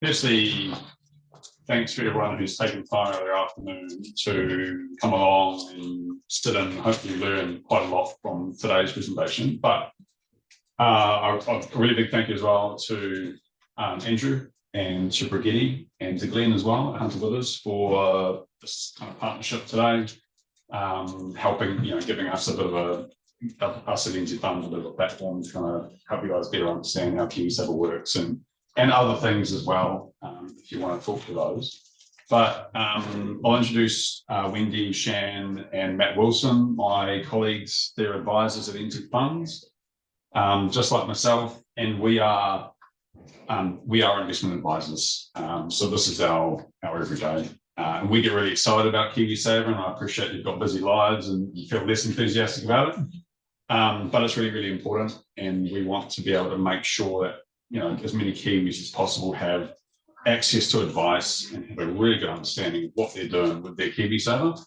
Firstly, thanks for everyone who's taken time out of their afternoon to come along and sit and hopefully learn quite a lot from today's presentation. But a really big thank you as well to Andrew and to Brigitte and to Glenn as well, Hunter Withers, for this kind of partnership today, helping, giving us a bit of us at NZ Funds a bit of a platform to kind of help you guys better understand how KiwiSaver works and other things as well, if you want to talk to those. But I'll introduce Wendy, Shan, and Matt Wilson, my colleagues. They're advisors at NZ Funds, just like myself, and we are investment advisors. So this is our everyday. And we get really excited about KiwiSaver, and I appreciate you've got busy lives and you feel less enthusiastic about it. But it's really, really important, and we want to be able to make sure that as many Kiwis as possible have access to advice and have a really good understanding of what they're doing with their KiwiSaver.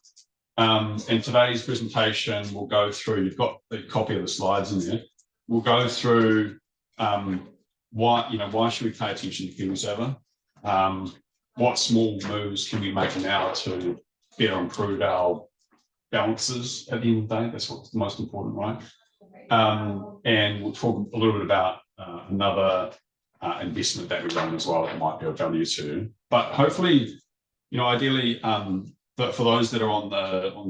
And today's presentation, we'll go through, you've got the copy of the slides in there. We'll go through why should we pay attention to KiwiSaver? What small moves can we make now to better improve our balances at the end of the day? That's what's the most important, right? And we'll talk a little bit about another investment that we run as well that might be of value to. But hopefully, ideally, but for those that are on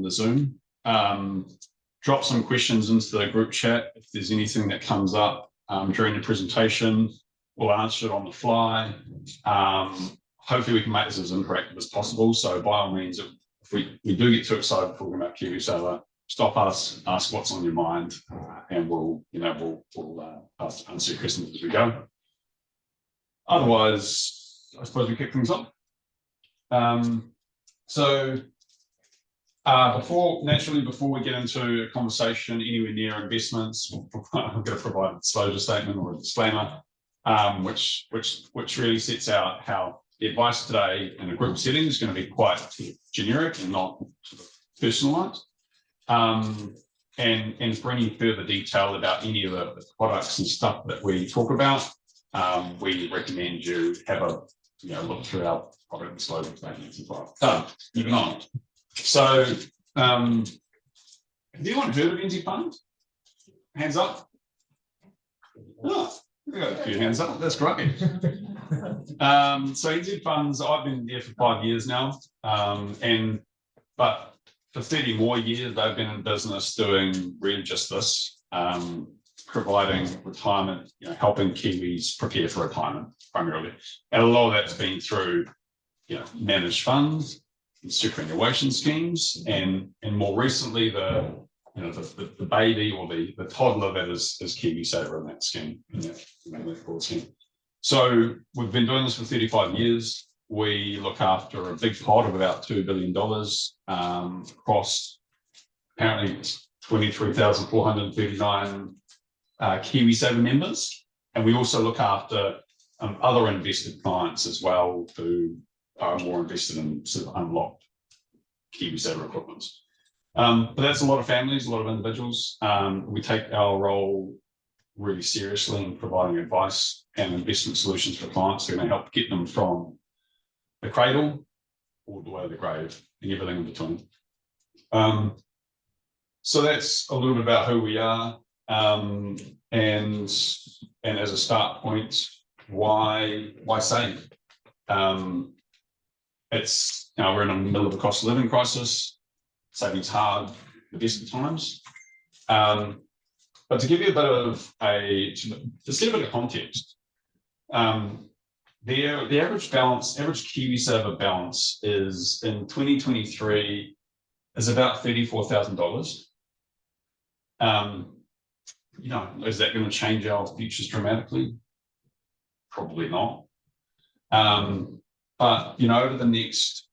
the Zoom, drop some questions into the group chat. If there's anything that comes up during the presentation, we'll answer it on the fly. Hopefully we can make this as interactive as possible. So by all means, if we do get too excited talking about KiwiSaver, stop us, ask what's on your mind, and we'll answer your questions as we go. Otherwise, I suppose we kick things off. Before we get into a conversation anywhere near investments, I'm going to provide a disclosure statement or a disclaimer, which really sets out how the advice today in a group setting is going to be quite generic and not sort of personalised. And for any further detail about any of the products and stuff that we talk about, we recommend you have a look through our product disclosure statements as well. Moving on. So, have anyone heard of NZ Funds? Hands up. Oh, we got a few hands up. That's great. So NZ Funds, I've been there for 5 years now, but for 30 more years, they've been in business doing really just this, providing retirement, helping Kiwis prepare for retirement primarily. And a lot of that's been through, managed funds, and superannuation schemes, and more recently the baby or the toddler that is KiwiSaver in that scheme, in that broad scheme. So we've been doing this for 35 years. We look after a big pot of about $2 billion across apparently 23,439 KiwiSaver members. And we also look after other invested clients as well who are more invested in sort of unlocked KiwiSaver equivalents. But that's a lot of families, a lot of individuals. We take our role really seriously in providing advice and investment solutions for clients who are going to help get them from the cradle all the way to the grave and everything in between. So that's a little bit about who we are, and as a start point, why save? It's we're in the middle of a cost of living crisis. Saving's hard the best of times. But to give you a bit of context, the average KiwiSaver balance is in 2023 is about $34,000. Is that going to change our futures dramatically? Probably not. But over the next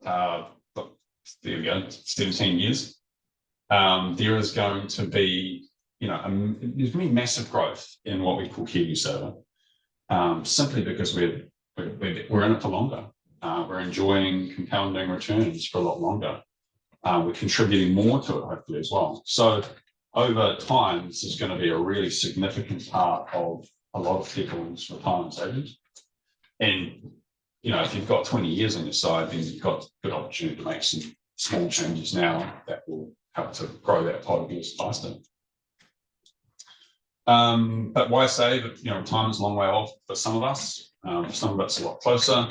17 years, there is going to be there's going to be massive growth in what we call KiwiSaver, simply because we're in it for longer. We're enjoying compounding returns for a lot longer. We're contributing more to it, hopefully, as well. So over time, this is going to be a really significant part of a lot of people's retirement savings. And if you've got 20 years on your side, then you've got good opportunity to make some small changes now that will help to grow that pot of yours faster. But why save? Retirement's a long way off for some of us. Some of it's a lot closer.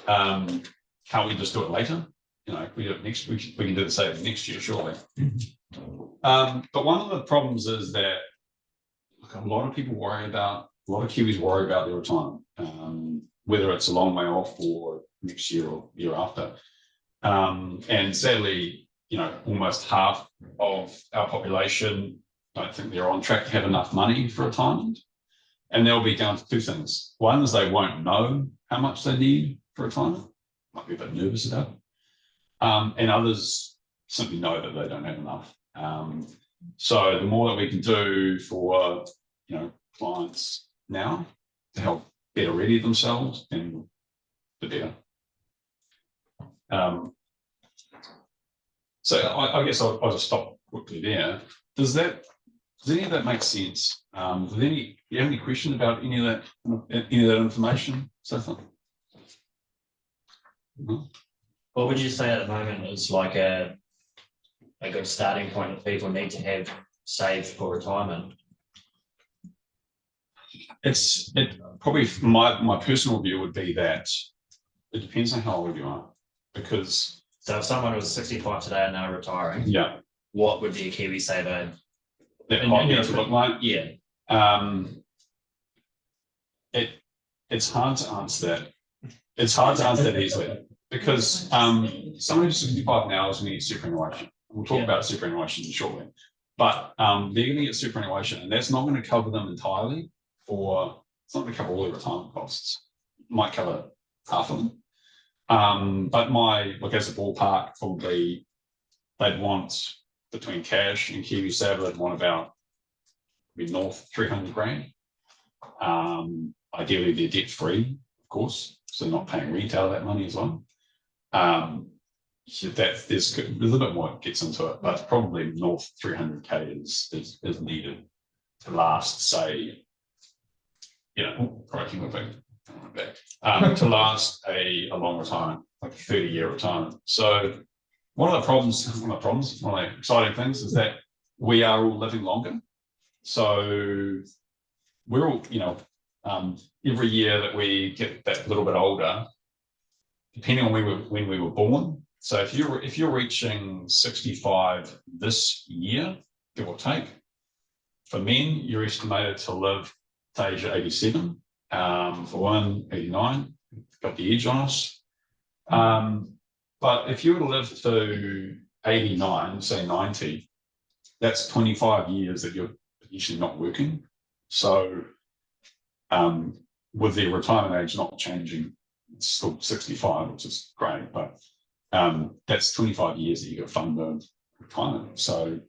Can't we just do it later? If we do it next, we can do the saving next year, surely. But one of the problems is that a lot of Kiwis worry about their retirement, whether it's a long way off or next year or year after. And sadly, almost half of our population don't think they're on track to have enough money for retirement. And they'll be down to two things. One is they won't know how much they need for retirement, might be a bit nervous about it. And others simply know that they don't have enough. So the more that we can do for clients now to help better ready themselves, then the better. So I guess I'll just stop quickly there. Does any of that make sense? Do you have any questions about any of that information so far? No? What would you say at the moment is like a good starting point that people need to have saved for retirement? It probably, my personal view would be that it depends on how old you are, because so if someone was 65 today and they're retiring, yeah, what would be a KiwiSaver that might need to look like? Yeah, it's hard to answer that. It's hard to answer that easily, because someone who's 65 now is going to get superannuation. We'll talk about superannuation shortly, but they're going to get superannuation, and that's not going to cover them entirely. It's not going to cover all their retirement costs. It might cover half of them. But as a ballpark, probably they'd want, between cash and KiwiSaver, they'd want about north 300 grand. Ideally, they're debt free, of course, so they're not paying retail that money as well. There's a little bit more gets into it, but probably north 300k is needed to last, say, to last a long retirement, like a 30-year retirement. So one of the exciting things is that we are all living longer. So we're all, every year that we get that little bit older, depending on when we were born. So if you're reaching 65 this year, give or take, for men, you're estimated to live to age 87. For women, 89. Got the edge on us. But if you were to live to 89, say 90, that's 25 years that you're usually not working. So with the retirement age not changing, it's still 65, which is great, but that's 25 years that you got funded retirement. So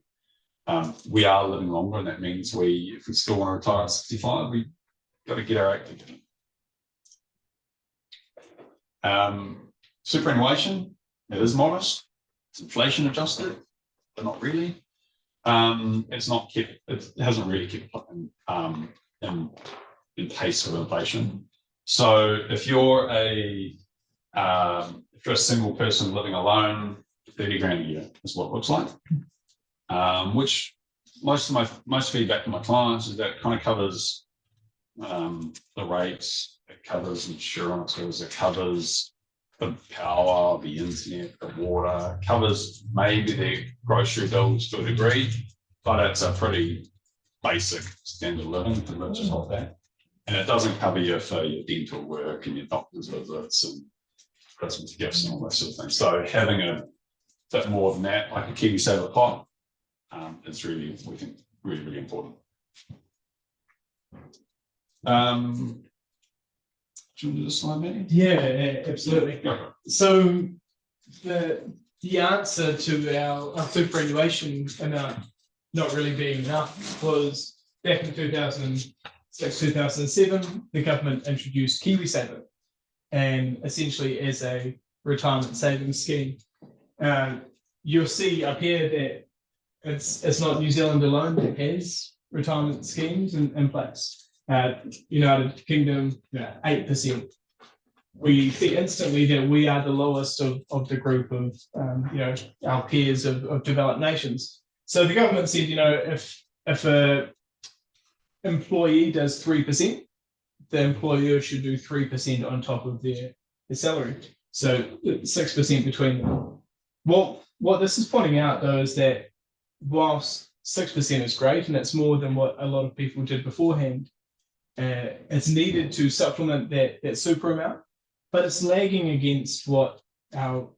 we are living longer, and that means if we still want to retire at 65, we got to get our act together. Superannuation, it is modest. It's inflation adjusted, but not really. It hasn't really kept in pace with inflation. So if you're a single person living alone, 30 grand a year is what it looks like. Which most feedback from my clients is that kind of covers the rates, it covers insurances, it covers the power, the internet, the water, it covers maybe the grocery bills to a degree, but it's a pretty basic standard living to live just off that. And it doesn't cover you for your dental work and your doctor's visits and Christmas gifts and all that sort of thing. So having a bit more than that, like a KiwiSaver pot, is really, we think, really, really important. Do you want to do this slide, maybe? Yeah, absolutely. Okay. So the answer to our superannuation amount not really being enough was back in 2006, 2007, the government introduced KiwiSaver, and essentially as a retirement savings scheme. You'll see up here that it's not New Zealand alone that has retirement schemes in place. United Kingdom, 8%. we see instantly that we are the lowest of the group of our peers of developed nations. So the government said, if a employee does 3%, the employer should do 3% on top of their salary. So 6% between them. What this is pointing out though is that whilst 6% is great and it's more than what a lot of people did beforehand, it's needed to supplement that super amount, but it's lagging against what our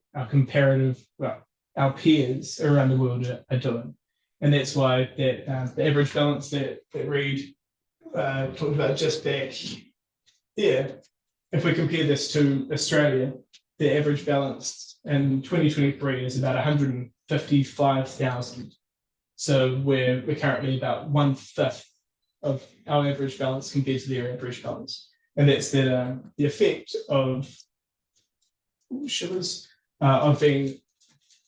peers around the world are doing. And that's why that the average balance that Reid talked about just back there, if we compare this to Australia, the average balance in 2023 is about 155,000. So we're currently about 1/5 of our average balance compared to their average balance. And that's the effect of sugars of being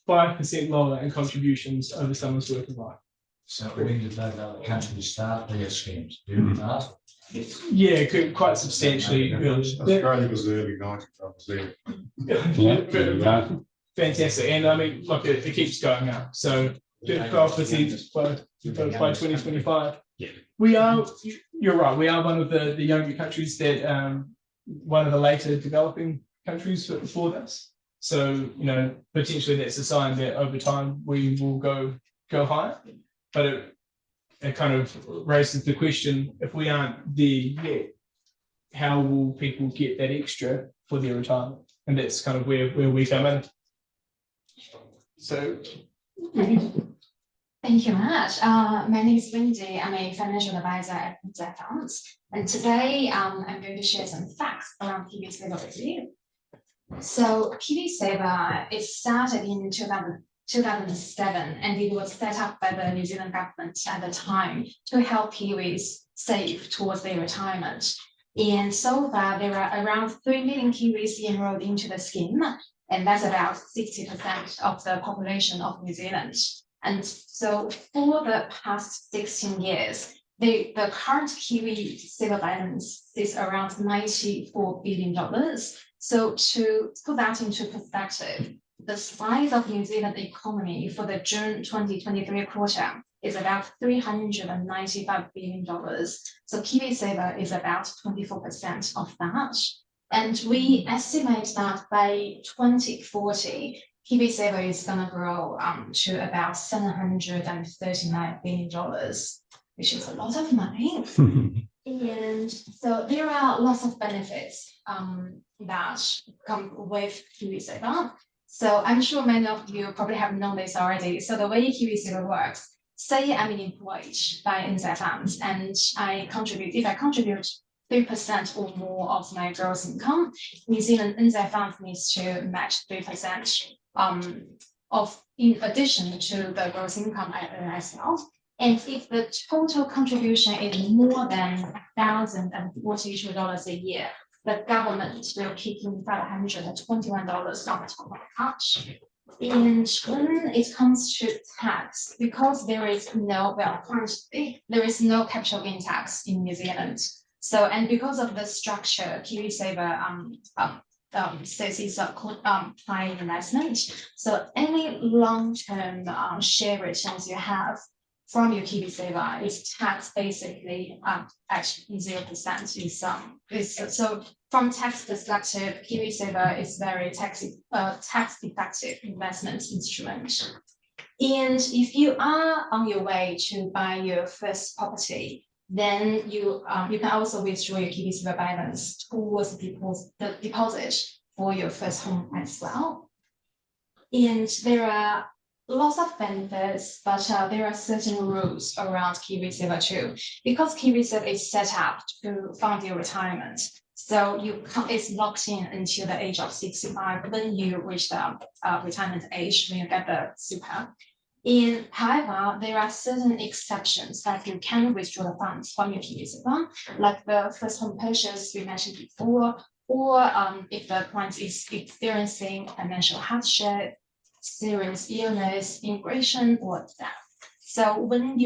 5% lower in contributions over someone's working life. So when did they countries start their schemes? Do you know? Yeah, quite substantially. Australia was the early 90s, I was there. Yeah. Fantastic. And I mean, look, it keeps going up. So 12% by 2025. Yeah. We are, you're right, we are one of the younger countries that, one of the later developing countries for this. So, potentially that's a sign that over time we will go higher. But it kind of raises the question, if we aren't there yet, how will people get that extra for their retirement? And that's kind of where we come in. So, Thank you much. My name is Wendy. I'm a financial advisor at NZ Funds. And today I'm going to share some facts around KiwiSaver with you. So KiwiSaver is started in 2007, and it was set up by the New Zealand government at the time to help Kiwis save towards their retirement. And so far, there are around 3 million Kiwis enrolled into the scheme, and that's about 60% of the population of New Zealand. And so for the past 16 years, the current KiwiSaver balance is around $94 billion. So to put that into perspective, the size of New Zealand economy for the June 2023 quarter is about $395 billion. So KiwiSaver is about 24% of that. And we estimate that by 2040, KiwiSaver is going to grow to about $739 billion, which is a lot of money. And so there are lots of benefits that come with KiwiSaver. So I'm sure many of you probably have known this already. So the way KiwiSaver works, say I'm employed by NZ Funds and if I contribute 3% or more of my gross income, New Zealand NZ Funds needs to match 3% in addition to the gross income I earn myself. And if the total contribution is more than $1,042 a year, the government will kick in $521 on top of that. And when it comes to tax, because there is no, currently there is no capital gain tax in New Zealand. So, and because of the structure, KiwiSaver says it's a high investment. So any long-term share returns you have from your KiwiSaver is taxed basically actually 0%. So from tax perspective, KiwiSaver is very tax effective investment instrument. And if you are on your way to buy your first property, then you can also withdraw your KiwiSaver balance towards the deposit for your first home as well. And there are lots of benefits, but there are certain rules around KiwiSaver too, because KiwiSaver is set up to fund your retirement. So it's locked in until the age of 65 when you reach the retirement age, when you get the super. And however, there are certain exceptions that you can withdraw the funds from your KiwiSaver, like the first home purchase we mentioned before, or if the client is experiencing financial hardship, serious illness, immigration, or death. So when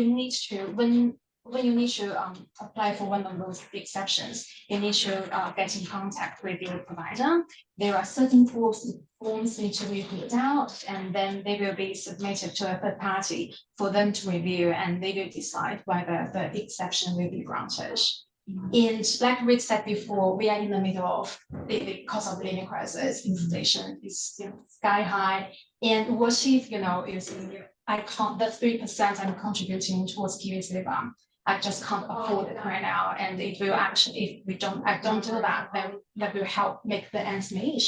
when you need to apply for one of those exceptions, you need to get in contact with your provider. There are certain forms need to be filled out, and then they will be submitted to a third party for them to review, and they will decide whether the exception will be granted. And like Reid said before, we are in the middle of the cost of living crisis. Inflation is sky high, and what if I can't, the 3% I'm contributing towards KiwiSaver, I just can't afford it right now, and it will actually, if I don't do that, then that will help make the ends meet.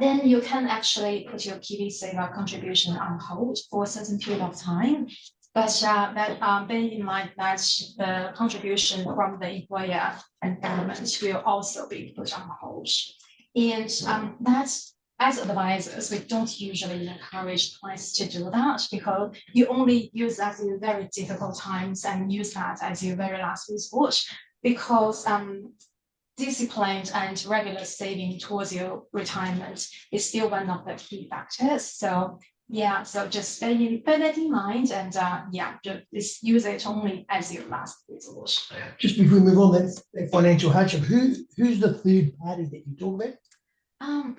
Then you can actually put your KiwiSaver contribution on hold for a certain period of time. But bear in mind that the contribution from the employer and government will also be put on hold. And that's, as advisors, we don't usually encourage clients to do that, because you only use that in very difficult times and use that as your very last resort, because disciplined and regular saving towards your retirement is still one of the key factors. So yeah, so just bear that in mind, and just use it only as your last resort. Just before we move on, that financial hardship, who's the third party that you talk about?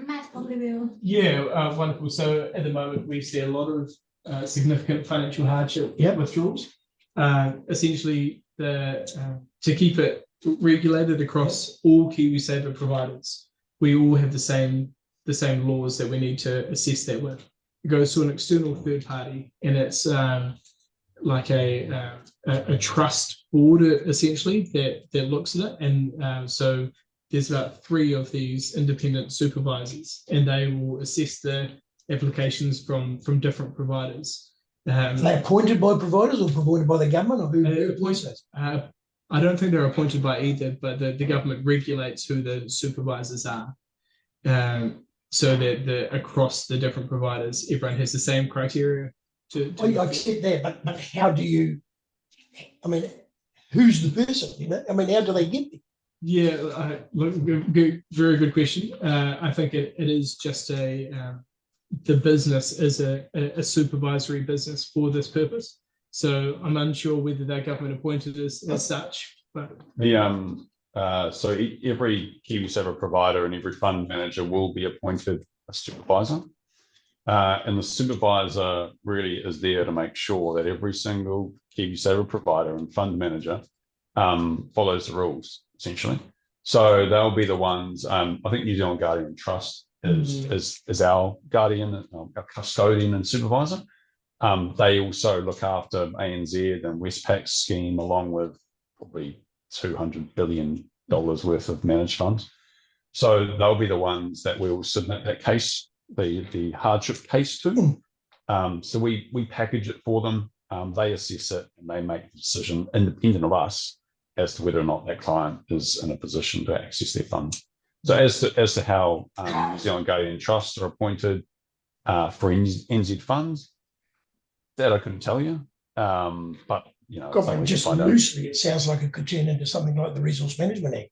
Matt probably will. Yeah, wonderful. So at the moment, we see a lot of significant financial hardship withdrawals. Essentially, to keep it regulated across all KiwiSaver providers, we all have the same laws that we need to assess that with. It goes to an external third party, and it's like a trust board essentially that looks at it, and so there's about 3 of these independent supervisors, and they will assess the applications from different providers. Are they appointed by providers or appointed by the government, or who appoints those? I don't think they're appointed by either, but the government regulates who the supervisors are. So that across the different providers, everyone has the same criteria I accept that, but how do you, I mean, who's the person? How do they get there? Yeah, look, very good question. I think it is just the business is a supervisory business for this purpose. So I'm unsure whether they're government appointed as such. But so every KiwiSaver provider and every fund manager will be appointed a supervisor. And the supervisor really is there to make sure that every single KiwiSaver provider and fund manager follows the rules, essentially. So they'll be the ones, I think New Zealand Guardian Trust is our guardian, our custodian and supervisor. They also look after ANZ and Westpac's scheme, along with probably $200 billion worth of managed funds. So they'll be the ones that we'll submit that case, the hardship case to. So we package it for them. They assess it, and they make the decision independent of us as to whether or not that client is in a position to access their funds. So as to how New Zealand Guardian Trusts are appointed for NZ funds, that I couldn't tell you. But just loosely, it sounds like it could turn into something like the Resource Management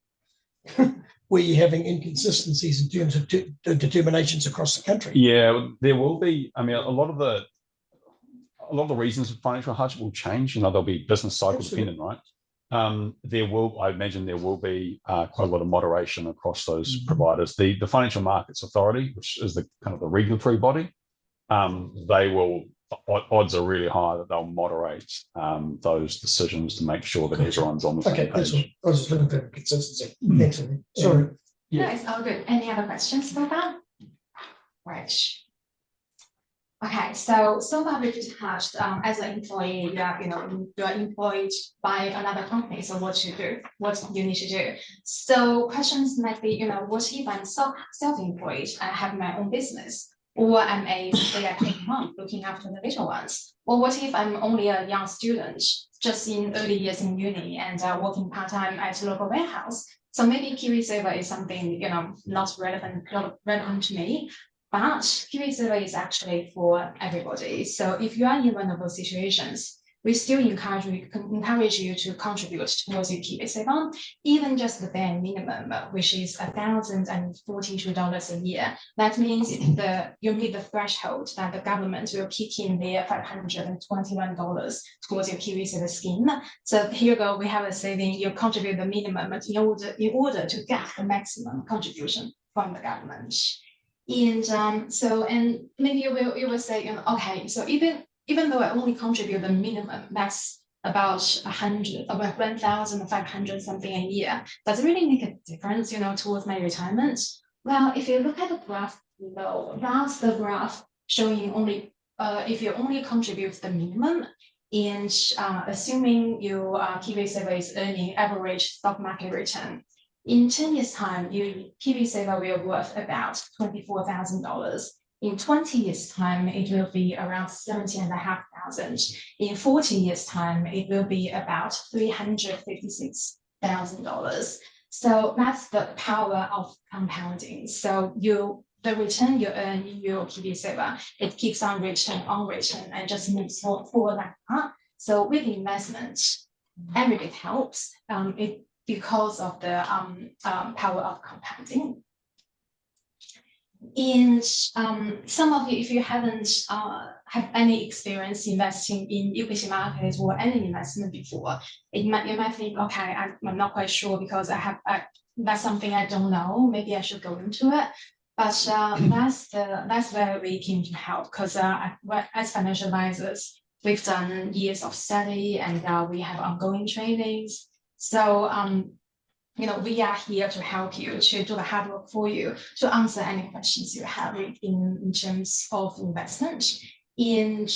Act, where you're having inconsistencies in terms of the determinations across the country. Yeah, there will be. I mean, a lot of the reasons for financial hardship will change. They'll be business cycle dependent, right? I imagine there will be quite a lot of moderation across those providers. The Financial Markets Authority, which is the kind of the regulatory body, odds are really high that they'll moderate those decisions to make sure that everyone's on the same page. That's all. I was just looking for consistency. Thanks. Sorry. No, it's all good. Any other questions about that? Right. Okay, so far we've touched as an employee, you're employed by another company. So what you need to do. So questions might be, what if I'm self-employed? I have my own business, or I'm a stay-at-home mom looking after the little ones. Or what if I'm only a young student, just in early years in uni and working part-time at a local warehouse? So maybe KiwiSaver is something, not relevant to me. But KiwiSaver is actually for everybody. So if you are in one of those situations, we still encourage you to contribute towards your KiwiSaver, even just the bare minimum, which is $1,042 a year. That means you meet the threshold that the government will kick in their $521 towards your KiwiSaver scheme. So here you go, we have a saving. You contribute the minimum in order to get the maximum contribution from the government. And maybe you will say, okay, so even though I only contribute the minimum, that's about 1,500 something a year, does it really make a difference, towards my retirement? Well, if you look at the graph below, that's the graph showing only if you only contribute the minimum, and assuming your KiwiSaver is earning average stock market return, in 10 years' time, your KiwiSaver will be worth about $24,000. In 20 years' time, it will be around $17,500. In 40 years' time, it will be about $356,000. So that's the power of compounding. So the return you earn in your KiwiSaver, it keeps on return, and just moves forward like that. So with investment, every bit helps. Because of the power of compounding. And some of you, if you haven't have any experience investing in equity markets or any investment before, you might think, okay, I'm not quite sure because that's something I don't know. Maybe I should go into it. But that's where we came to help, because as financial advisors, we've done years of study and we have ongoing trainings. So, we are here to help you, to do the hard work for you, to answer any questions you have in terms of investment. And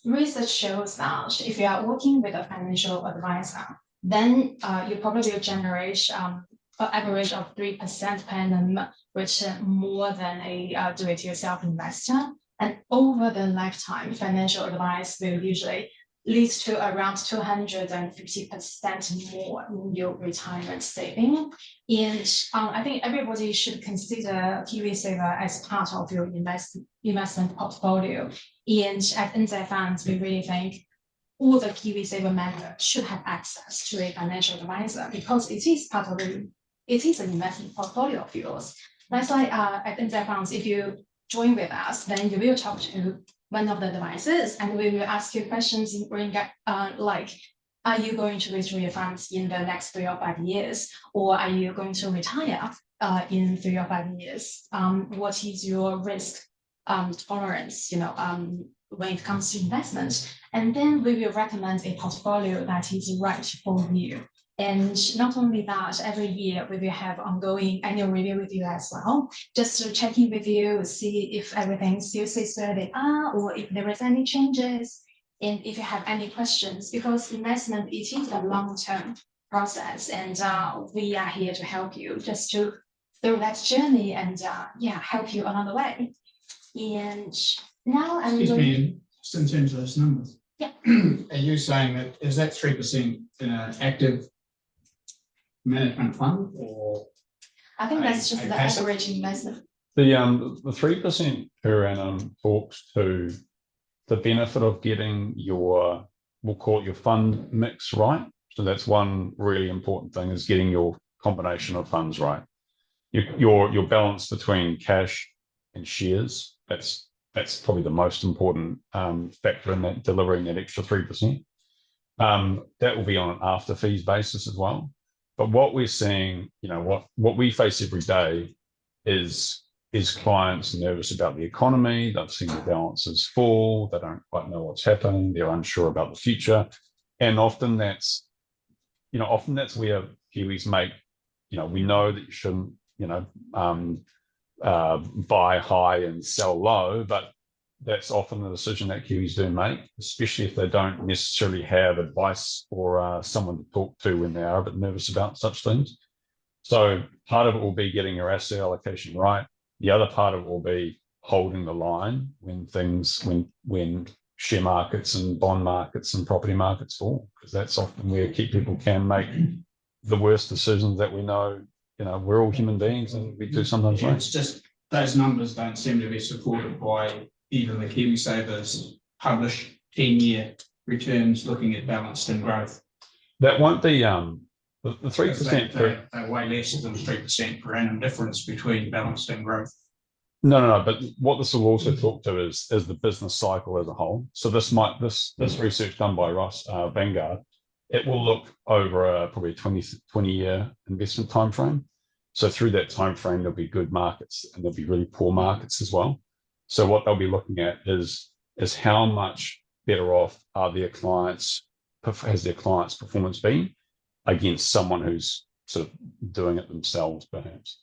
research shows that if you are working with a financial advisor, then you probably will generate an average of 3% per annum, which is more than a do-it-yourself investor. And over the lifetime, financial advice will usually leads to around 250% more in your retirement saving. And I think everybody should consider KiwiSaver as part of your investment portfolio. And at NZ Funds, we really think all the KiwiSaver members should have access to a financial advisor, because it is an investment portfolio of yours. That's why at NZ Funds, if you join with us, then you will talk to one of the advisors, and we will ask you questions like, are you going to withdraw your funds in the next 3 or 5 years? Or are you going to retire in 3 or 5 years? What is your risk tolerance, when it comes to investment? And then we will recommend a portfolio that is right for you. And not only that, every year we will have ongoing annual review with you as well, just to check in with you, see if everything still stays where they are, or if there is any changes, and if you have any questions, because investment, it is a long-term process, and we are here to help you just to through that journey and help you along the way. And now I'm Excuse going. me, just in terms of those numbers. Yeah. Are you saying that is that 3% in an active management fund, or I think that's just the passive average investment. The 3% per annum talks to the benefit of getting your, we'll call it your fund mix right. So that's one really important thing, is getting your combination of funds right. Your balance between cash and shares. That's probably the most important factor in that, delivering that extra 3%. That will be on an after fees basis as well. But what we're seeing, what we face every day is clients nervous about the economy. They've seen the balances fall. They don't quite know what's happening. They're unsure about the future. And often that's where Kiwis make, we know that you shouldn't, buy high and sell low, but that's often the decision that Kiwis do make, especially if they don't necessarily have advice or someone to talk to when they are a bit nervous about such things. So part of it will be getting your asset allocation right. The other part of it will be holding the line when share markets and bond markets and property markets fall, because that's often where people can make the worst decisions that we know. We're all human beings and we do sometimes. Yeah, it's just those numbers don't seem to be supported by even the KiwiSaver's published 10-year returns looking at balanced and growth. That won't be the 3%. They're way less than 3% per annum difference between balanced and growth. No. But what this will also talk to is the business cycle as a whole. So this research done by Ross Vanguard, it will look over a probably 20 year investment time frame. So through that time frame, there'll be good markets and there'll be really poor markets as well. So what they'll be looking at is how much better off are their clients, has their clients' performance been against someone who's sort of doing it themselves, perhaps,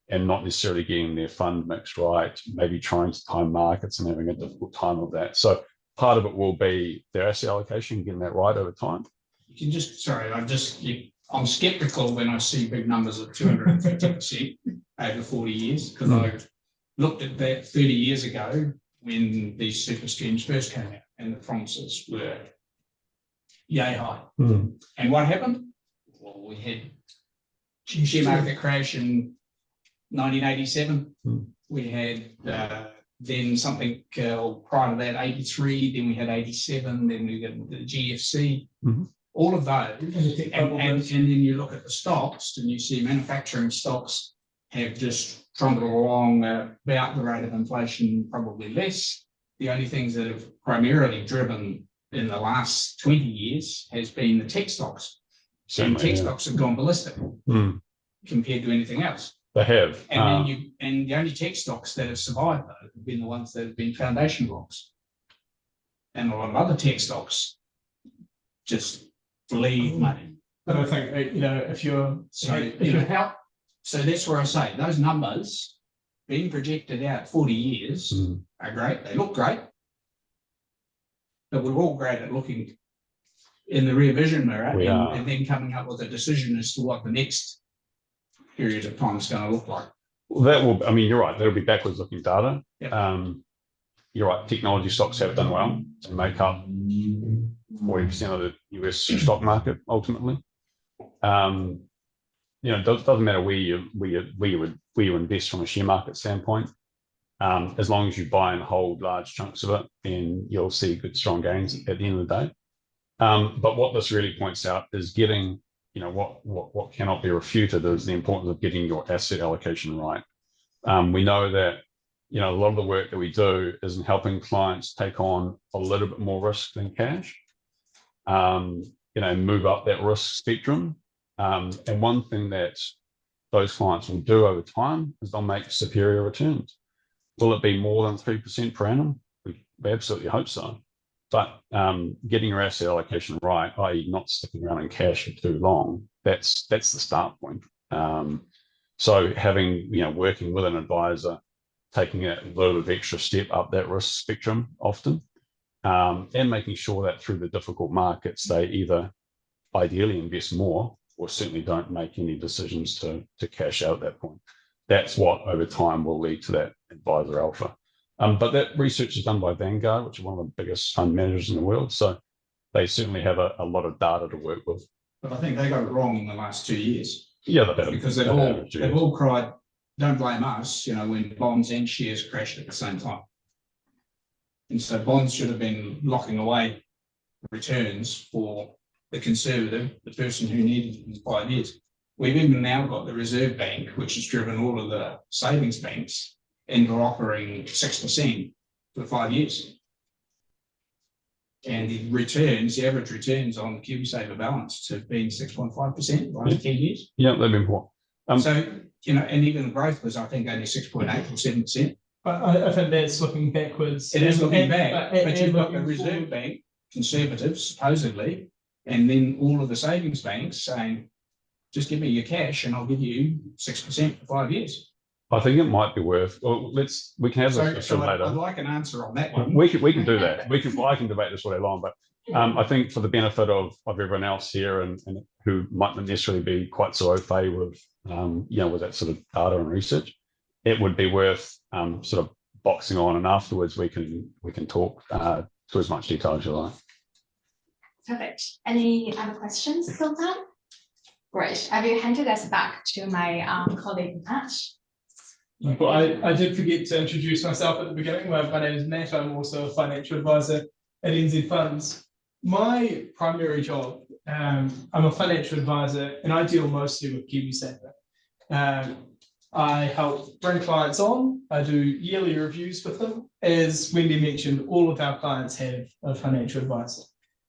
and not necessarily getting their fund mix right, maybe trying to time markets and having a difficult time of that. So part of it will be their asset allocation, getting that right over time. You can just, I'm skeptical when I see big numbers of 250% over 40 years, because I looked at that 30 years ago when these super schemes first came out and the promises were yay high. And what happened? Well, we had share market crash in 1987. We had then something prior to that, 83, then we had 87, then we got the GFC. All of those, and then you look at the stocks and you see manufacturing stocks have just trundled along about the rate of inflation, probably less. The only things that have primarily driven in the last 20 years has been the tech stocks. And tech stocks have gone ballistic compared to anything else. They have. And the only tech stocks that have survived though have been the ones that have been foundation blocks. And a lot of other tech stocks just bleed money. But I think, if you're so that's where I say those numbers being projected out 40 years are great. They look great. But we're all great at looking in the rear vision mirror and then coming up with a decision as to what the next period of time is going to look like. Well, you're right. That'll be backwards looking data. Yep. You're right. Technology stocks have done well to make up 40% of the US stock market ultimately. It doesn't matter where you invest from a share market standpoint. As long as you buy and hold large chunks of it, then you'll see good, strong gains at the end of the day. But what this really points out is getting, what cannot be refuted is the importance of getting your asset allocation right. We know that, a lot of the work that we do is in helping clients take on a little bit more risk than cash, move up that risk spectrum. And one thing that those clients will do over time is they'll make superior returns. Will it be more than 3% per annum? We absolutely hope so. But getting your asset allocation right, i.e. not sticking around in cash for too long, that's the start point. So having, working with an advisor, taking a little bit of extra step up that risk spectrum often, and making sure that through the difficult markets, they either ideally invest more or certainly don't make any decisions to cash out at that point. That's what over time will lead to that advisor alpha. But that research is done by Vanguard, which is one of the biggest fund managers in the world. So they certainly have a lot of data to work with. But I think they got it wrong in the last 2 years. Yeah, because they've all cried, don't blame us, when bonds and shares crashed at the same time. And so bonds should have been locking away returns for the conservative, the person who needed it in 5 years. We've even now got the Reserve Bank, which has driven all of the savings banks into offering 6% for 5 years. And the average returns on the KiwiSaver balance have been 6.5% the last 10 years. Yeah, they've been poor. And even the growth was, I think, only 6.8 or 7%. But I think that's looking backwards. It is looking back, but you've got the Reserve Bank, conservatives, supposedly, and then all of the savings banks saying, just give me your cash and I'll give you 6% for 5 years. I think it might be worth. Well, we can have this discussion later. I'd like an answer on that one. We can do that. I can debate this all day long, but I think for the benefit of everyone else here and who might not necessarily be quite so au fait with with that sort of data and research, it would be worth sort of boxing on, and afterwards we can talk to as much detail as you like. Perfect. Any other questions, Sultan? Great. I will hand us back to my colleague Matt. Well, I did forget to introduce myself at the beginning. My name is Matt. I'm also a financial advisor at NZ Funds. my primary job, I'm a financial advisor and I deal mostly with KiwiSaver. I help bring clients on. I do yearly reviews with them. As Wendy mentioned, all of our clients have a financial advisor,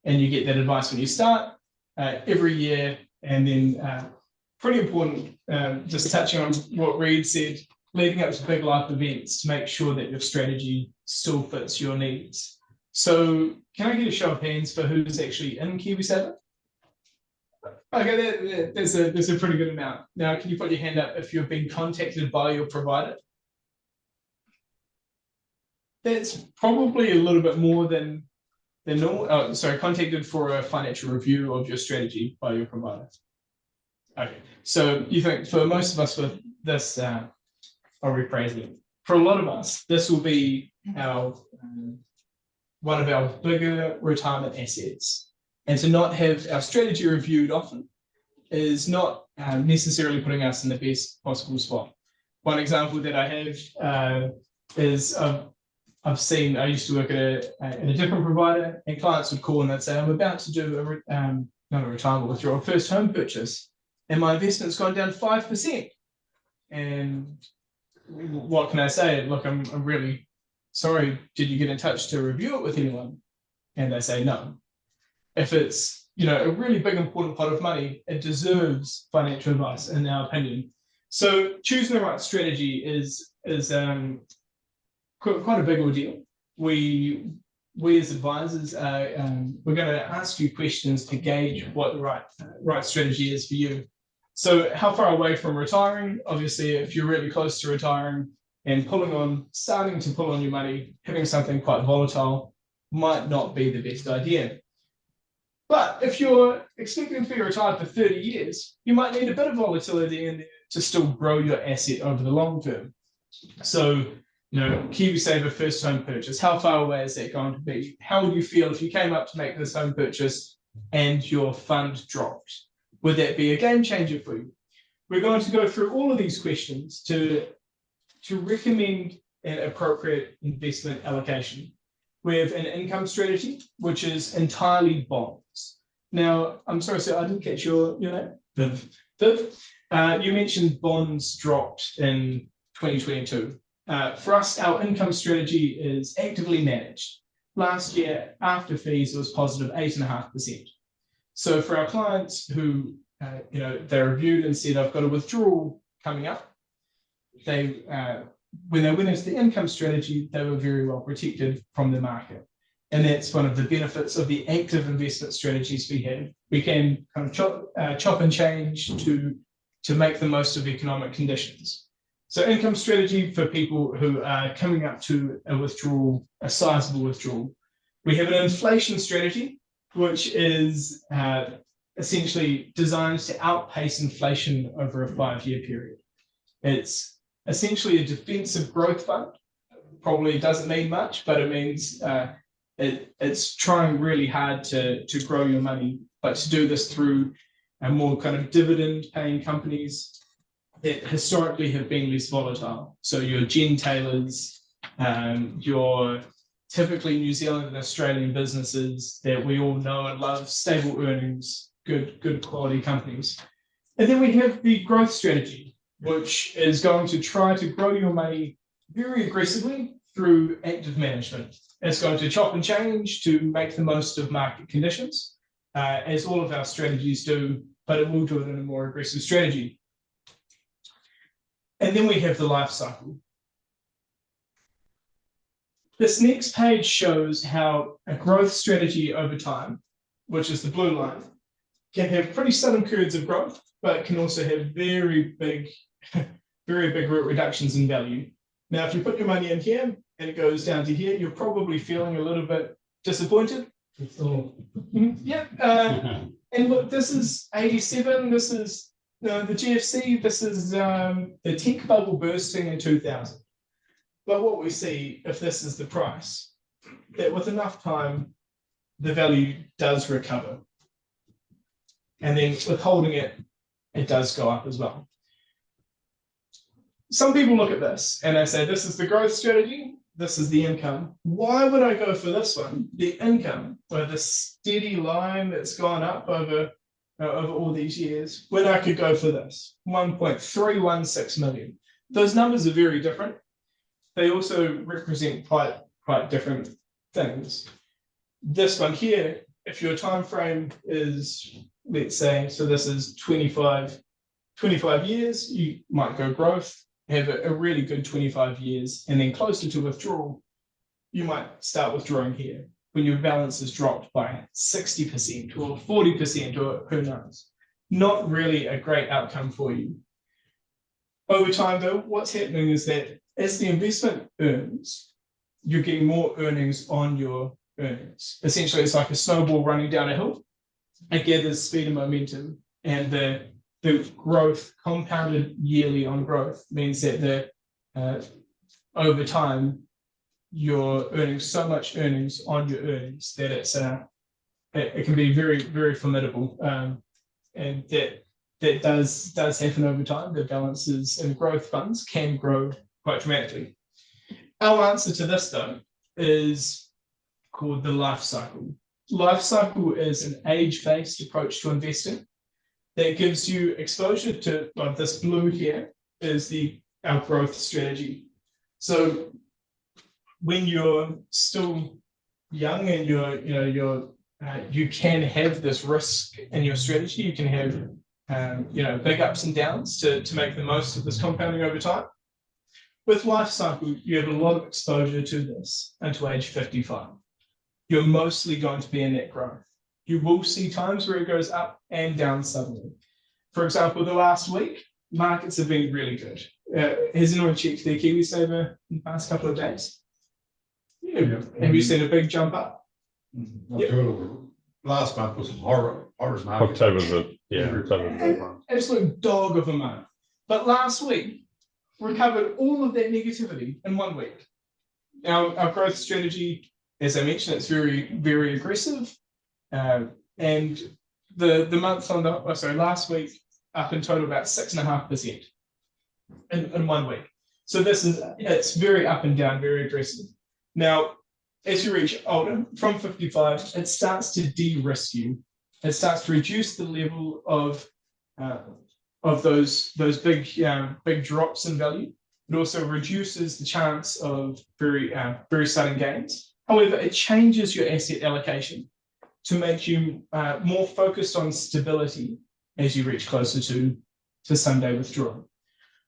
and you get that advice when you start every year. And then pretty important, just touching on what Reid said, leading up to big life events to make sure that your strategy still fits your needs. So can I get a show of hands for who's actually in KiwiSaver? Okay, there's a pretty good amount. Now, can you put your hand up if you've been contacted by your provider? That's probably a little bit more than normal. Oh, sorry, contacted for a financial review of your strategy by your provider. Okay, so you think for most of us with this, I'll rephrase it. For a lot of us, this will be our one of our bigger retirement assets. And to not have our strategy reviewed often is not necessarily putting us in the best possible spot. One example that I have is I've seen, I used to work at a different provider, and clients would call and they'd say, I'm about to do not a retirement withdrawal, first home purchase, and my investment's gone down 5%. And what can I say? Look, I'm really sorry, did you get in touch to review it with anyone? And they say no. If it's, a really big important pot of money, it deserves financial advice, in our opinion. So choosing the right strategy is quite a big ordeal. We as advisors, we're going to ask you questions to gauge what the right strategy is for you. So how far away from retiring? Obviously, if you're really close to retiring and starting to pull on your money, having something quite volatile might not be the best idea. But if you're expecting to be retired for 30 years, you might need a bit of volatility in there to still grow your asset over the long term. So, KiwiSaver first home purchase, how far away is that going to be? How would you feel if you came up to make this home purchase and your fund dropped? Would that be a game changer for you? We're going to go through all of these questions to recommend an appropriate investment allocation. We have an income strategy, which is entirely bonds. Now, I'm sorry, sir, I didn't catch your name. Viv. You mentioned bonds dropped in 2022. For us, our income strategy is actively managed. Last year, after fees, it was positive 8.5%. So for our clients who, they reviewed and said, I've got a withdrawal coming up, when they went into the income strategy, they were very well protected from the market. And that's one of the benefits of the active investment strategies we have. We can kind of chop and change to make the most of economic conditions. So income strategy for people who are coming up to a sizable withdrawal. We have an inflation strategy, which is essentially designed to outpace inflation over a 5-year period. It's essentially a defensive growth fund. Probably doesn't mean much, but it means it's trying really hard to grow your money, but to do this through a more kind of dividend-paying companies that historically have been less volatile. So your Jen Taylors, your typically New Zealand and Australian businesses that we all know and love, stable earnings, good quality companies. And then we have the growth strategy, which is going to try to grow your money very aggressively through active management. It's going to chop and change to make the most of market conditions, as all of our strategies do, but it will do it in a more aggressive strategy. And then we have the life cycle. This next page shows how a growth strategy over time, which is the blue line, can have pretty sudden periods of growth, but can also have very big reductions in value. Now, if you put your money in here and it goes down to here, you're probably feeling a little bit disappointed. Yeah. And look, this is 87. This is the GFC. This is the tech bubble bursting in 2000. But what we see, if this is the price, that with enough time, the value does recover. And then with holding it, it does go up as well. Some people look at this and they say, this is the growth strategy, this is the income. Why would I go for this one? The income, or the steady line that's gone up over all these years, when I could go for this, 1.316 million. Those numbers are very different. They also represent quite different things. This one here, if your time frame is, let's say, so this is 25 years, you might go growth, have a really good 25 years, and then closer to withdrawal, you might start withdrawing here when your balance has dropped by 60% or 40% or who knows. Not really a great outcome for you. Over time though, what's happening is that as the investment earns, you're getting more earnings on your earnings. Essentially, it's like a snowball running down a hill. It gathers speed and momentum, and the growth compounded yearly on growth means that over time you're earning so much earnings on your earnings that it can be very, very formidable, and that does happen over time. The balances in growth funds can grow quite dramatically. Our answer to this though is called the life cycle. Life cycle is an age-based approach to investing that gives you exposure to, like this blue here is our growth strategy. So when you're still young and you can have this risk in your strategy, you can have big ups and downs to make the most of this compounding over time. With life cycle, you have a lot of exposure to this until age 55. You're mostly going to be in that growth. You will see times where it goes up and down suddenly. For example, the last week, markets have been really good. Has anyone checked their KiwiSaver in the past couple of days? Yeah. Have you seen a big jump up? Last month was horror market. October's a big one. Absolute dog of a month. But last week, recovered all of that negativity in 1 week. Now, our growth strategy, as I mentioned, it's very, very aggressive. And the month on last week, up in total about 6.5% in 1 week. So it's very up and down, very aggressive. Now, as you reach older, from 55, it starts to de-risk you. It starts to reduce the level of those big drops in value. It also reduces the chance of very sudden gains. However, it changes your asset allocation to make you more focused on stability as you reach closer to Sunday withdrawal.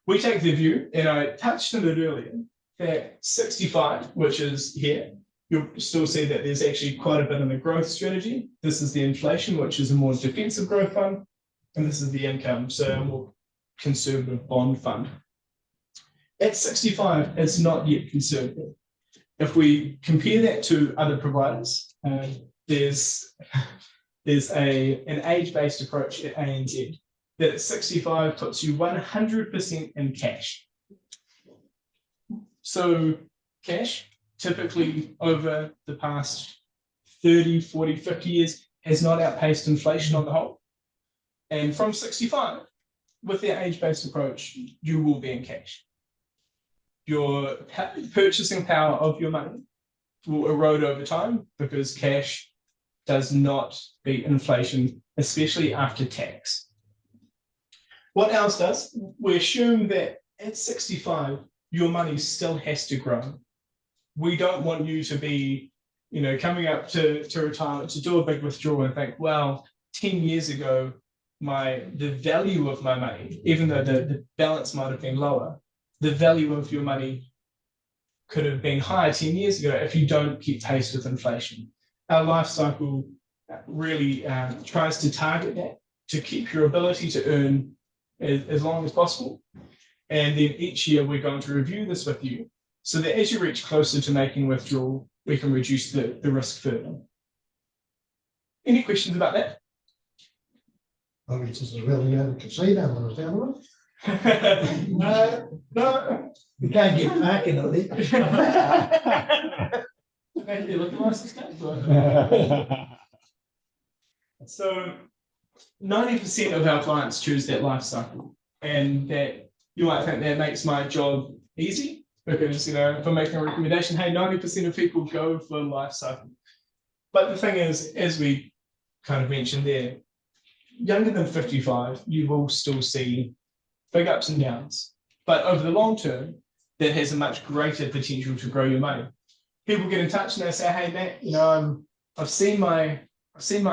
We take the view, and I touched on it earlier, that 65, which is here, you'll still see that there's actually quite a bit in the growth strategy. This is the inflation, which is a more defensive growth fund, and this is the income, so a more conservative bond fund. At 65, it's not yet conservative. If we compare that to other providers, there's an age-based approach at ANZ that at 65 puts you 100% in cash. So cash, typically over the past 30, 40, 50 years, has not outpaced inflation on the whole. And from 65, with the age-based approach, you will be in cash. Your purchasing power of your money will erode over time because cash does not beat inflation, especially after tax. What else does? We assume that at 65, your money still has to grow. We don't want you to be, coming up to retirement to do a big withdrawal and think, well, 10 years ago, the value of my money, even though the balance might have been lower, the value of your money could have been higher 10 years ago if you don't keep pace with inflation. Our life cycle really tries to target that, to keep your ability to earn as long as possible. And then each year we're going to review this with you so that as you reach closer to making withdrawal, we can reduce the risk further. Any questions about that? I mean, this is really a casino on the down one. No. We can't get parking on it. Okay, look at license card. So 90% of our clients choose that life cycle, and that you might think that makes my job easy. because, if I'm making a recommendation, hey, 90% of people go for life cycle. But the thing is, as we kind of mentioned there, younger than 55, you will still see big ups and downs. But over the long term, that has a much greater potential to grow your money. People get in touch and they say, hey, Matt, I've seen my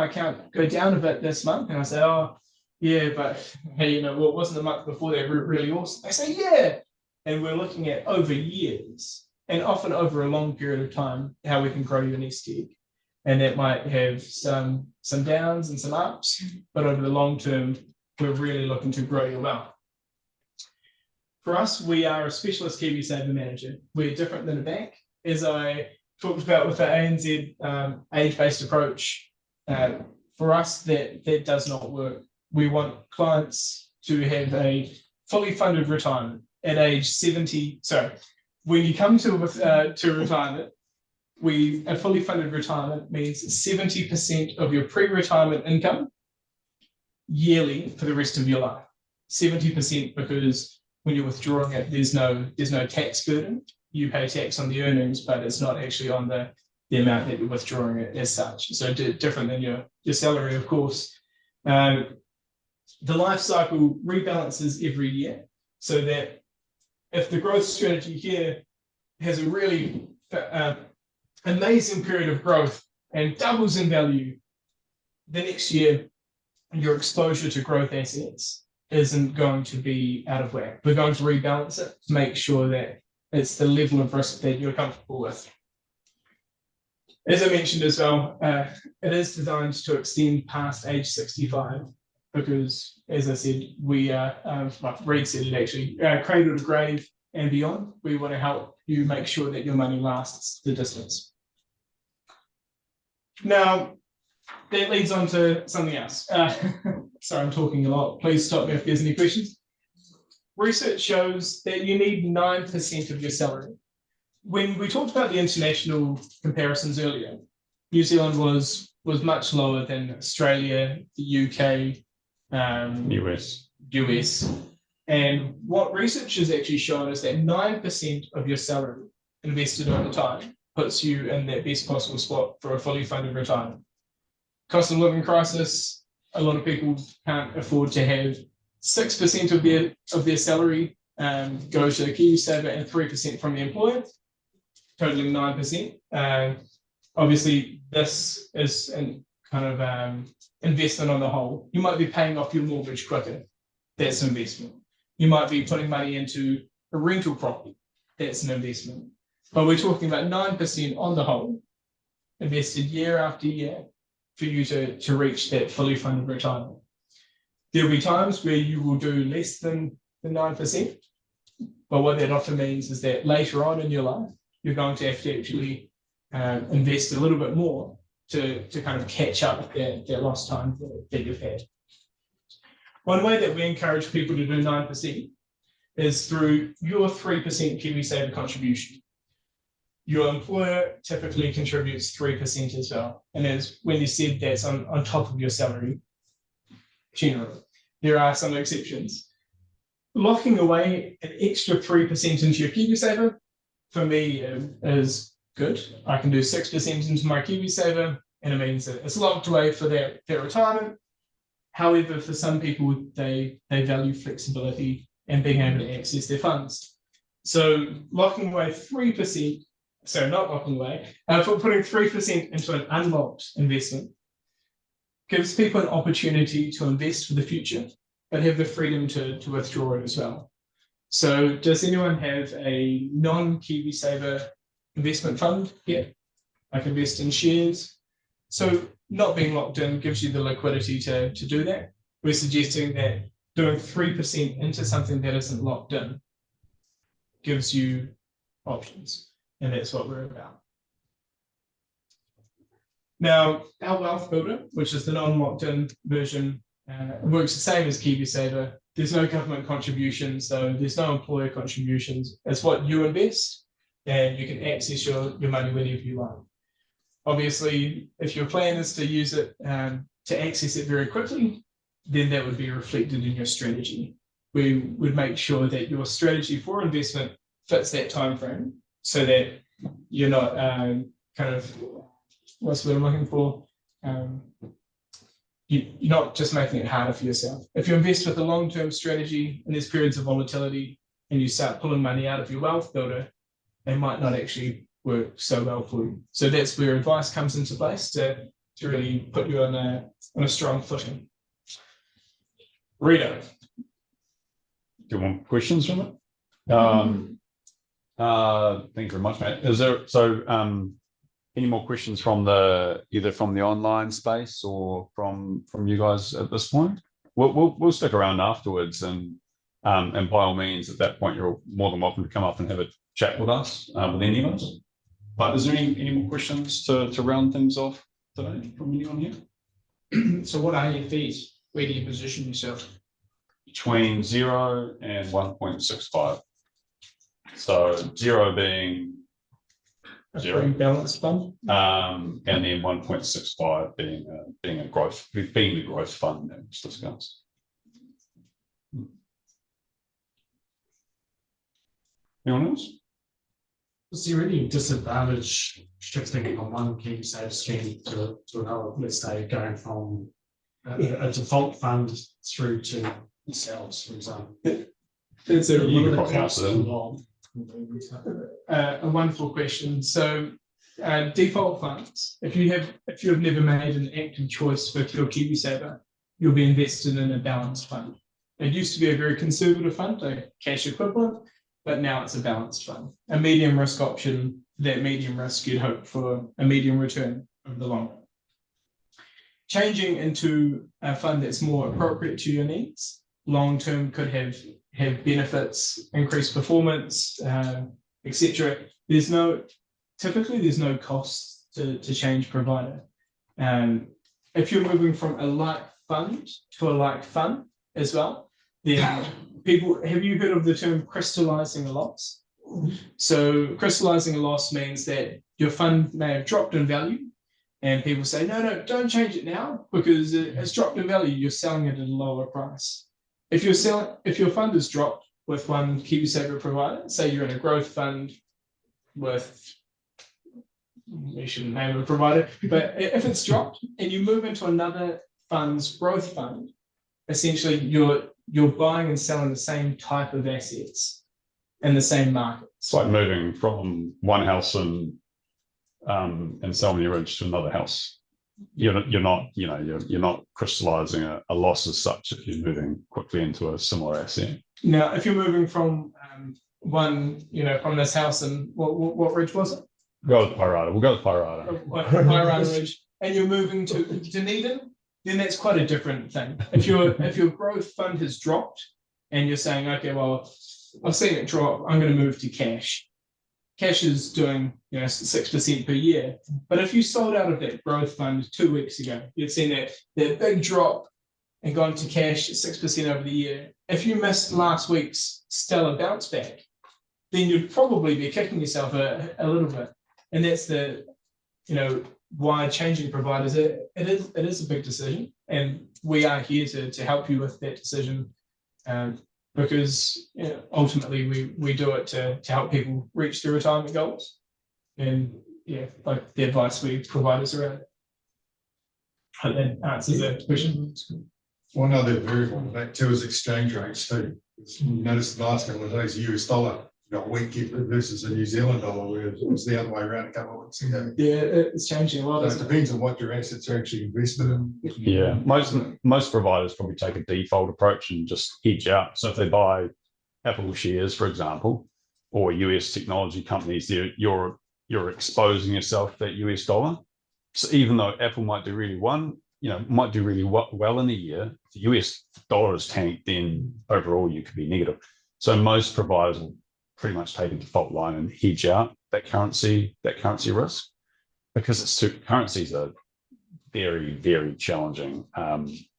account go down a bit this month. And I say, oh, yeah, but hey, what wasn't the month before that really awesome? They say, yeah. And we're looking at over years and often over a long period of time, how we can grow your nest egg. And that might have some downs and some ups, but over the long term, we're really looking to grow your wealth. For us, we are a specialist KiwiSaver manager. We're different than a bank. As I talked about with the ANZ age-based approach, for us, that does not work. We want clients to have a fully funded retirement at age 70. So when you come to retirement, a fully funded retirement means 70% of your pre-retirement income yearly for the rest of your life. 70% because when you're withdrawing it, there's no tax burden. You pay tax on the earnings, but it's not actually on the amount that you're withdrawing it as such. So different than your salary, of course. The life cycle rebalances every year, so that if the growth strategy here has a really amazing period of growth and doubles in value, the next year your exposure to growth assets isn't going to be out of whack. We're going to rebalance it to make sure that it's the level of risk that you're comfortable with. As I mentioned as well, it is designed to extend past age 65 because, as I said, we are, like Reid said it actually, cradle to grave and beyond. We want to help you make sure that your money lasts the distance. Now, that leads on to something else. Sorry, I'm talking a lot. Please stop me if there's any questions. Research shows that you need 9% of your salary. When we talked about the international comparisons earlier, New Zealand was much lower than Australia, the UK, US. And what research has actually shown is that 9% of your salary invested over time puts you in that best possible spot for a fully funded retirement. Cost of living crisis, a lot of people can't afford to have 6% of their salary go to KiwiSaver and 3% from the employer, totaling 9%. Obviously, this is an kind of investment on the whole. You might be paying off your mortgage quicker. That's an investment. You might be putting money into a rental property. That's an investment. But we're talking about 9% on the whole, invested year after year, for you to reach that fully funded retirement. There'll be times where you will do less than the 9%, but what that often means is that later on in your life, you're going to have to actually invest a little bit more to kind of catch up that lost time that you've had. One way that we encourage people to do 9% is through your 3% KiwiSaver contribution. Your employer typically contributes 3% as well. And as Wendy said, that's on top of your salary, generally. There are some exceptions. Locking away an extra 3% into your KiwiSaver, for me, is good. I can do 6% into my KiwiSaver, and it means that it's locked away for their retirement. However, for some people, they value flexibility and being able to access their funds. So locking away 3%, so not locking away, putting 3% into an unlocked investment gives people an opportunity to invest for the future, but have the freedom to withdraw it as well. So does anyone have a non-KiwiSaver investment fund here? Like invest in shares? So not being locked in gives you the liquidity to do that. We're suggesting that doing 3% into something that isn't locked in gives you options. And that's what we're about. Now, our Wealth Builder, which is the non-locked in version, works the same as KiwiSaver. There's no government contributions, so there's no employer contributions. It's what you invest, and you can access your money whenever you like. Obviously, if your plan is to use it to access it very quickly, then that would be reflected in your strategy. We would make sure that your strategy for investment fits that time frame, so that you're not kind of, what's what I'm looking for? You're not just making it harder for yourself. If you invest with a long-term strategy and there's periods of volatility and you start pulling money out of your wealth builder, they might not actually work so well for you. So that's where advice comes into place to really put you on a strong footing. Rita. Do you want questions from it? Thank you very much, mate. Is there any more questions from either from the online space or from you guys at this point? We'll stick around afterwards, and by all means, at that point, you're more than welcome to come up and have a chat with us, with any of us. But is there any more questions to round things off today from anyone here? So what are your fees? Where do you position yourself? Between 0 and 1.65. So 0 being A zero, free balanced fund. and then 1.65 being the growth fund that was discussed. Anyone else? Is there any disadvantage shifting from one KiwiSaver scheme to another? Let's say going from a default fund through to sales, for example. It's a You could probably answer that. involved. a wonderful question. So default funds, if you have never made an active choice with your KiwiSaver, you'll be invested in a balanced fund. It used to be a very conservative fund, a cash equivalent, but now it's a balanced fund. A medium risk option, that medium risk you'd hope for a medium return over the long run. Changing into a fund that's more appropriate to your needs, long term could have benefits, increased performance, etc. Typically there's no cost to change provider. If you're moving from a like fund to a like fund as well, then have you heard of the term crystallizing a loss? So crystallizing a loss means that your fund may have dropped in value, and people say, no, don't change it now because it's dropped in value. You're selling it at a lower price. If your fund is dropped with one KiwiSaver provider, say you're in a growth fund with, we shouldn't name a provider, but if it's dropped and you move into another fund's growth fund, essentially you're buying and selling the same type of assets in the same market. It's like moving from one house in Salmon Ridge to another house. You're not crystallizing a loss as such if you're moving quickly into a similar asset. Now, if you're moving from from this house and what ridge was it? We'll go with Pirata. Pirata Ridge, and you're moving to Dunedin, then that's quite a different thing. If your growth fund has dropped and you're saying, okay, well, I've seen it drop, I'm going to move to cash. Cash is doing 6% per year. But if you sold out of that growth fund 2 weeks ago, you'd seen that big drop and gone to cash at 6% over the year. If you missed last week's stellar bounce back, then you'd probably be kicking yourself a little bit. And that's why changing providers, it is a big decision. And we are here to help you with that decision. Because ultimately we do it to help people reach their retirement goals, and like the advice we provide is around it. Hope that answers that question. One other variable back too is exchange rates too. You notice the last couple of days, US dollar got weak versus the New Zealand dollar, where it was the other way around a couple of weeks ago. Yeah, it's changing a lot. So it depends on what your assets are actually invested in. Yeah, most providers probably take a default approach and just hedge out. So if they buy Apple shares, for example, or US technology companies, you're exposing yourself to that US dollar. So even though Apple might do really well in a year, if the US dollar is tanked, then overall you could be negative. So most providers will pretty much take a default line and hedge out that currency risk, because currencies are very, very challenging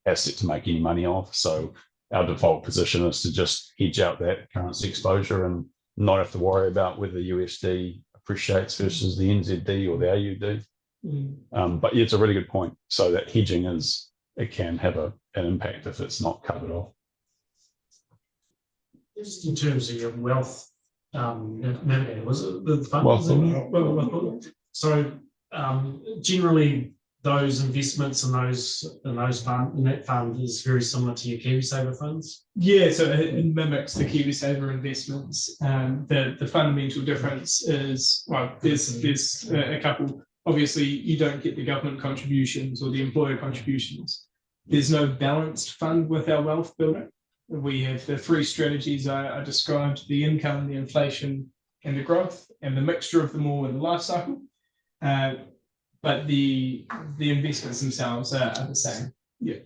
asset to make any money off. So our default position is to just hedge out that currency exposure and not have to worry about whether the USD appreciates versus the NZD or the AUD. But yeah, it's a really good point. So that hedging it can have an impact if it's not covered off. Just in terms of your wealth Navigator, was it the fund? Well Was it? thought. So generally, those investments in that fund is very similar to your KiwiSaver funds. Yeah, so it mimics the KiwiSaver investments. The fundamental difference is, well, there's a couple. Obviously, you don't get the government contributions or the employer contributions. There's no balanced fund with our wealth builder. We have the three strategies I described: the income, the inflation, and the growth, and the mixture of them all in the life cycle. But the investments themselves are the same. Yeah.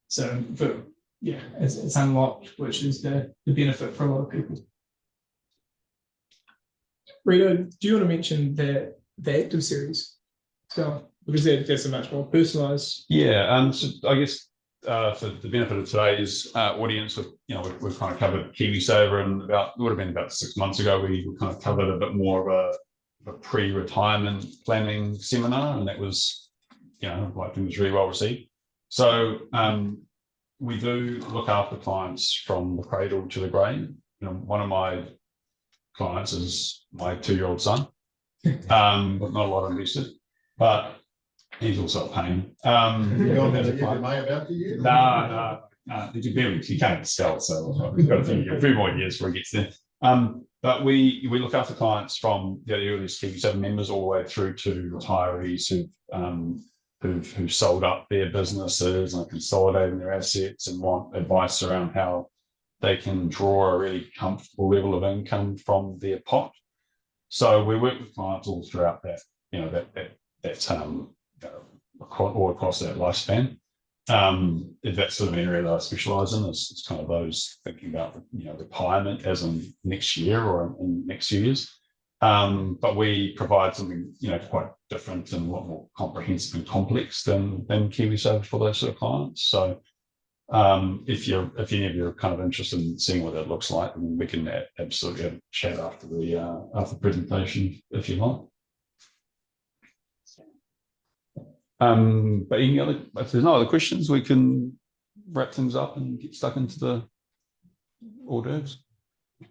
So, but yeah, it's unlocked, which is the benefit for a lot of people. Rita, do you want to mention the active series? So, because that's a much more personalised. Yeah, so I guess for the benefit of today's audience, we've kind of covered KiwiSaver, and it would have been about 6 months ago we kind of covered a bit more of a pre-retirement planning seminar, and that was, I think it was really well received. So we do look after clients from the cradle to the grave. One of my clients is my 2-year-old son, but not a lot invested, but he's also a pain. No, he can't sell, so we've got a few more years before he gets there. But we look after clients from the earliest KiwiSaver members all the way through to retirees who've sold up their businesses and are consolidating their assets and want advice around how they can draw a really comfortable level of income from their pot. So we work with clients all throughout that, all across that lifespan. If that's sort of an area that I specialise in, it's kind of those thinking about retirement as in next year or in next few years. But we provide something quite different and a lot more comprehensive and complex than KiwiSaver for those sort of clients. So if any of you are kind of interested in seeing what that looks like, we can absolutely have a chat after the presentation if you like. But if there's no other questions, we can wrap things up and get stuck into the hors d'oeuvres.